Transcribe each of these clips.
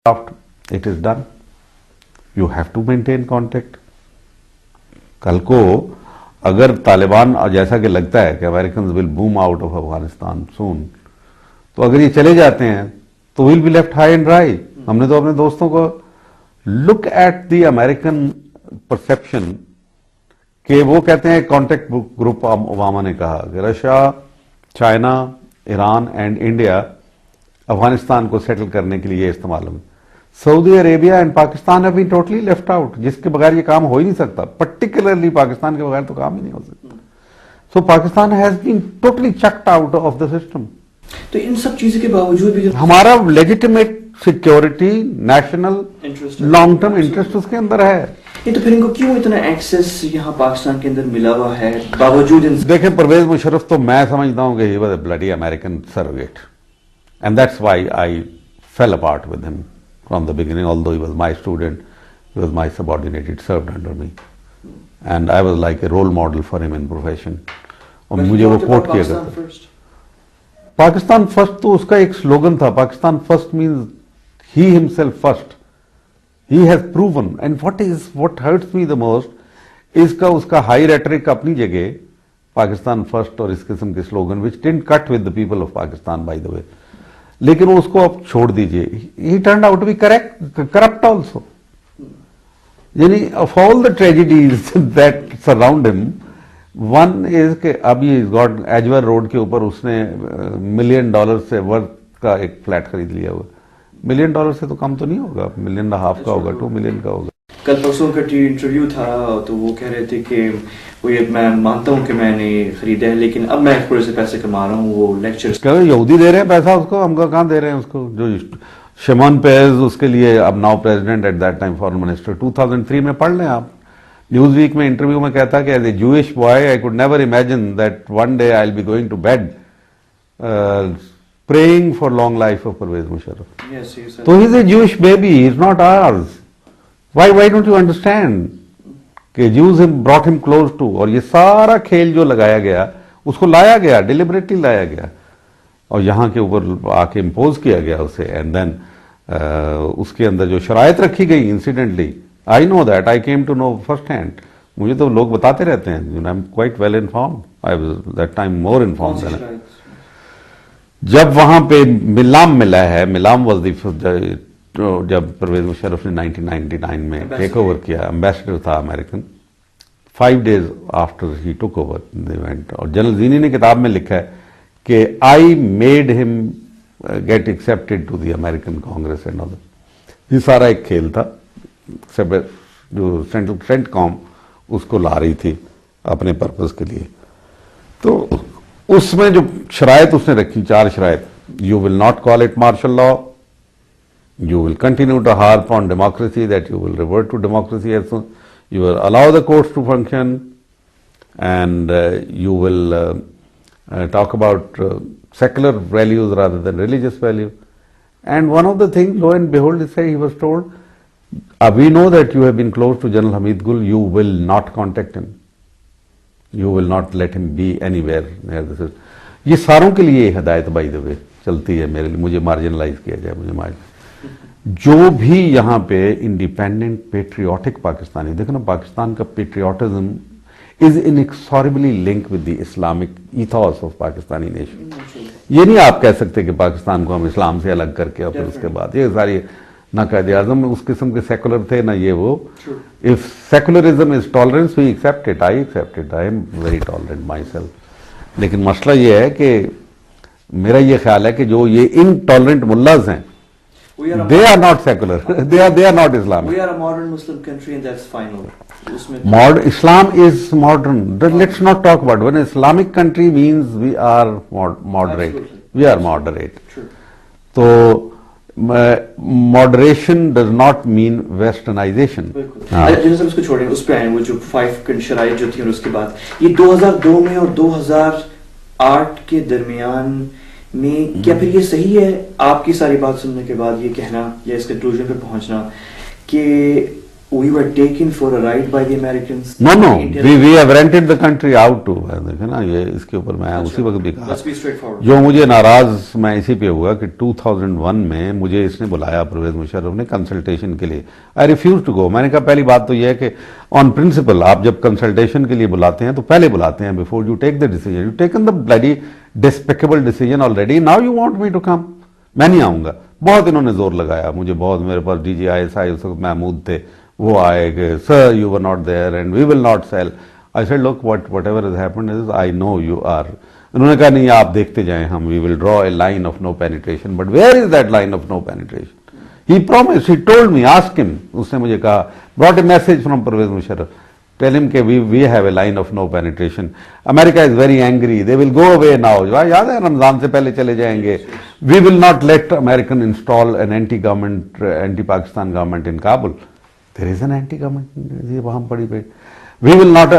after it is done, you have to maintain contact. कल को अगर तालिबान जैसा कि लगता है कि American will boom out of Afghanistan soon, तो अगर ये चले जाते हैं तो will be left high and dry. हमने तो अपने दोस्तों को look at the American perception कि वो कहते हैं कॉन्टेक्ट ग्रुप. ओबामा ने कहा कि Russia, China, Iran and India Afghanistan को सेटल करने के लिए इस्तेमाल होंगे. Saudi Arabia and Pakistan have been totally left out, जिसके बगैर ये काम हो ही नहीं सकता. पर्टिकुलरली पाकिस्तान के बगैर तो काम ही नहीं हो सकता. So Pakistan has been totally chucked out of the system. तो इन सब चीजों के बावजूद भी हमारा legitimate security, national long term interest उसके अंदर है. ये तो फिर इनको क्यों इतना एक्सेस यहाँ पाकिस्तान के अंदर मिला हुआ है बावजूद इन... देखें, परवेज मुशर्रफ तो मैं समझता हूँ कि he was a bloody American सर्वेट, and that's why I fail apart with him from the beginning. Although he was my student, he was my subordinate, he served under me, and I was like a role model for him in profession. और मुझे वो coat किया करता था. Pakistan first तो उसका एक slogan था. Pakistan first means he himself first. He has proven, and what hurts me the most is उसका हाई रेटरिक अपनी जगह, पाकिस्तान फर्स्ट और इस किस्म के slogan which didn't cut with the people of Pakistan by the way, लेकिन उसको आप छोड़ दीजिए. He turn out to be corrupt also. यानी of all the tragedies that surround him, one is के अभी गॉड एजवर रोड के ऊपर उसने $1 मिलियन से वर्थ का एक फ्लैट खरीद लिया हुआ. $1 मिलियन से तो कम तो नहीं होगा, $1.5 मिलियन का होगा, $2 मिलियन का होगा. कल परसों का इंटरव्यू था तो वो कह रहे थे कि वो ये मैं मानता हूँ कि मैंने खरीदा है लेकिन अब मैं थोड़े से पैसे कमा रहा हूँ. वो लेक्चर्स यहूदी दे रहे हैं पैसा उसको, हम कहाँ दे रहे हैं उसको. जो शिमोन पेरेज उसके लिए अब now president, at that time foreign minister, 2003 में पढ़ लें आप. न्यूज वीक में इंटरव्यू में कहता कि as a Jewish boy I could never imagine that one day I will be going to bed praying for long life of Pervez Musharraf. Yes, he said. So he's a Jewish baby, he's not ours. Why don't you understand कि Jews brought him close to, और ये सारा खेल जो लगाया गया उसको लाया गया, डिलिबरेटली लाया गया और यहाँ के ऊपर आके इम्पोज किया गया उसे. एंड देन उसके अंदर जो शराइत रखी गई incidentally, I know that, I came to know first hand. मुझे तो लोग बताते रहते हैं, I am quite well informed. I was that time more informed than. जब वहां पे मिलाम मिला है, मिलाम वॉज जब परवेज मुशर्रफ ने 1999 में टेक ओवर किया, एम्बेसडर था American. 5 days after he took over the event. और जनरल जीनी ने किताब में लिखा है कि I made him get accepted to the American Congress and all. ये सारा एक खेल था. जो सेंट्रल सेंटकॉम उसको ला रही थी अपने पर्पज के लिए. तो उसमें जो शराइत उसने रखी, 4 शराइत. You will not call it martial law, you will continue to harp on democracy, that you will revert to democracy as soon, you will allow the courts to function, and you will talk about secular values rather than religious value. And one of the things, lo and behold, he was told, we know that you have been close to General Hamid Gul, you will not contact him, you will not let him be anywhere near this. ये सारों के लिए हिदायत by the way चलती है मेरे लिए. मुझे मार्जिनलाइज किया जाए, मुझे मार्जिन. जो भी यहाँ पे इंडिपेंडेंट पेट्रियोटिक पाकिस्तानी, देखो ना, पाकिस्तान का patriotism is inexorably link with the Islamic ethos of Pakistani nation. ये नहीं आप कह सकते कि पाकिस्तान को हम इस्लाम से अलग करके और फिर उसके बाद ये सारी ना कायदे आजम उस किस्म के सेकुलर थे ना ये वो. If secularism is tolerance, we accept it, I accept it, I am very tolerant myself. लेकिन मसला ये है कि मेरा ये ख्याल है कि जो ये इनटॉलरेंट मुल्लाज हैं, they are not secular. they are not Islamic. We are a modern Muslim country and that's final. Islam is modern. Let's not talk about it. When Islamic country means we are moderate. Absolutely. We are moderate. True. So moderation does not mean westernization. जैसे उसको छोड़ें, उस पे आए वो जो 5 शराइत जो थी और उसके बाद ये 2002 में और 2008 के दरमियान में क्या फिर ये सही है आपकी सारी बात सुनने के बाद ये कहना या इस कंक्लूजन पे पहुंचना कि we were taken for a ride by the Americans? No, no, Intel- we have rented the country out to. देखे ना, ये इसके ऊपर मैं उसी वक्त भी कहा, Let's be straightforward. जो मुझे नाराज मैं इसी पे हुआ कि 2001 में मुझे इसने बुलाया परवेज मुशर्रफ ने कंसल्टेशन के लिए. I refuse to go. मैंने कहा पहली बात तो ये है कि ऑन प्रिंसिपल आप जब कंसल्टेशन के लिए बुलाते हैं तो पहले बुलाते हैं, before you take the decision. You taken the bloody despicable decision already, now you want me to come. मैं नहीं आऊंगा. बहुत इन्होंने जोर लगाया मुझे, बहुत. मेरे पास DGISI उस वक्त महमूद थे, वो आए कि sir you were not there and we will not sell. I said look whatever has happened is I know you are. उन्होंने कहा नहीं आप देखते जाएं, हम we will draw a line of no penetration. But where is that line of no penetration? He promise, he told me, ask him. उसने मुझे कहा, brought a message from Parvez Musharraf, tell him के we have A line of no penetration. America is very angry, they will go away now. याद है रमजान से पहले चले जाएंगे. We will not let American install an anti government, anti Pakistan government in Kabul. There is an anti-government, ये वहां पड़ी पे. We will not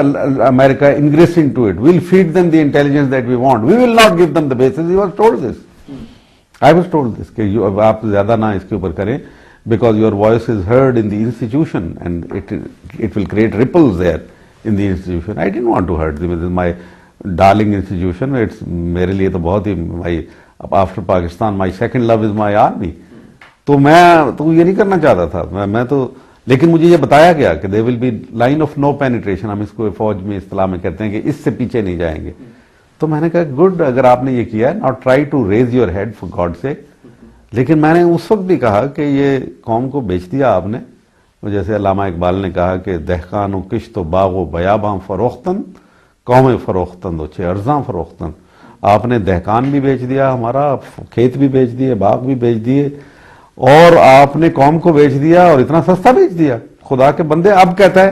America ingress into it. We'll feed them the intelligence that we want. We will not give them the basis. He was told this. I was told this कि आप ज्यादा ना इसके ऊपर करें, because your voice is heard in the institution and it will create ripples there in the institution. I didn't want to hurt them. This is my darling institution. It's मेरे लिए तो बहुत ही my after Pakistan my second love is my army. तो मैं तो ये नहीं करना चाहता था. मैं तो, लेकिन मुझे ये बताया गया कि they will be line of no penetration. हम इसको फौज में इस्तेलाह में कहते हैं कि इससे पीछे नहीं जाएंगे. तो मैंने कहा गुड, अगर आपने ये किया है, not try to raise your head for God से. लेकिन मैंने उस वक्त भी कहा कि ये कौम को बेच दिया आपने. जैसे अल्लामा इकबाल ने कहा कि दहकान व किश्त व बाग व बयाबां फरोख्तन कौम फरोख्तन दो छे अर्जा फरोख्तन. आपने दहकान भी बेच दिया, हमारा खेत भी बेच दिए, बाग भी बेच दिए, और आपने कौम को बेच दिया और इतना सस्ता बेच दिया. खुदा के बंदे. अब कहता है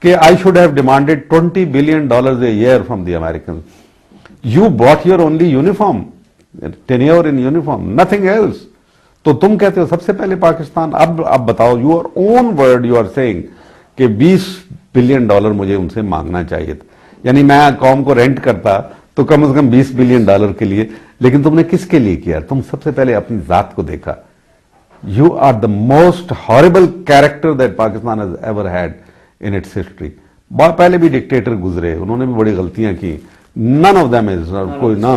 कि I should have demanded $20 billion a year from the Americans. You bought your only uniform, tenure in uniform, nothing else. तो तुम कहते हो सबसे पहले पाकिस्तान. अब बताओ, your own word you are saying कि $20 billion मुझे उनसे मांगना चाहिए था. यानी मैं कौम को रेंट करता तो कम से कम $20 billion के लिए. लेकिन तुमने किसके लिए किया? तुम सबसे पहले अपनी जात को देखा. You are the most horrible character that Pakistan has ever had in its history. बहुत पहले भी डिक्टेटर गुजरे, उन्होंने भी बड़ी गलतियां की. None of them is कोई ना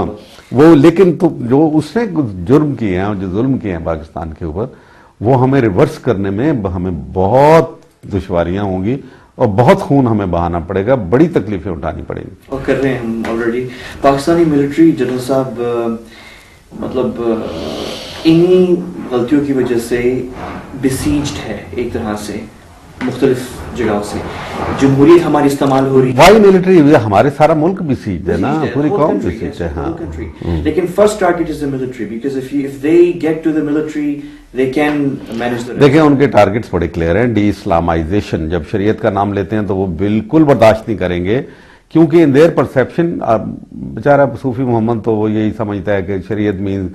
वो. लेकिन तो जो उसने जुर्म किए हैं, जो जुल्म किए हैं पाकिस्तान के ऊपर, वो हमें रिवर्स करने में हमें बहुत दुश्वारियां होंगी और बहुत खून हमें बहाना पड़ेगा, बड़ी तकलीफें उठानी पड़ेंगी. और कर रहे हैं हम ऑलरेडी. पाकिस्तानी मिलिट्री जनरल साहब मतलब इन्हीं गलतियों की वजह से बिसीज्ड है एक तरह से मुख्तलिफ जगहों से. जमहूरियत हमारी इस्तेमाल हो रही है. वाई मिलिट्री, हमारे सारा मुल्क बिसीज्ड है ना, पूरी कौम बिसीज्ड है. हाँ, लेकिन first target is the military, because if they get to the military they can manage the. देखें उनके टारगेट्स बड़े क्लियर हैं. डी इस्लामाइजेशन, जब शरीयत का नाम लेते हैं तो वो बिल्कुल बर्दाश्त नहीं करेंगे, क्योंकि इन देयर परसेप्शन, बेचारा सूफी मोहम्मद तो वो यही समझता है कि शरीयत मीन्स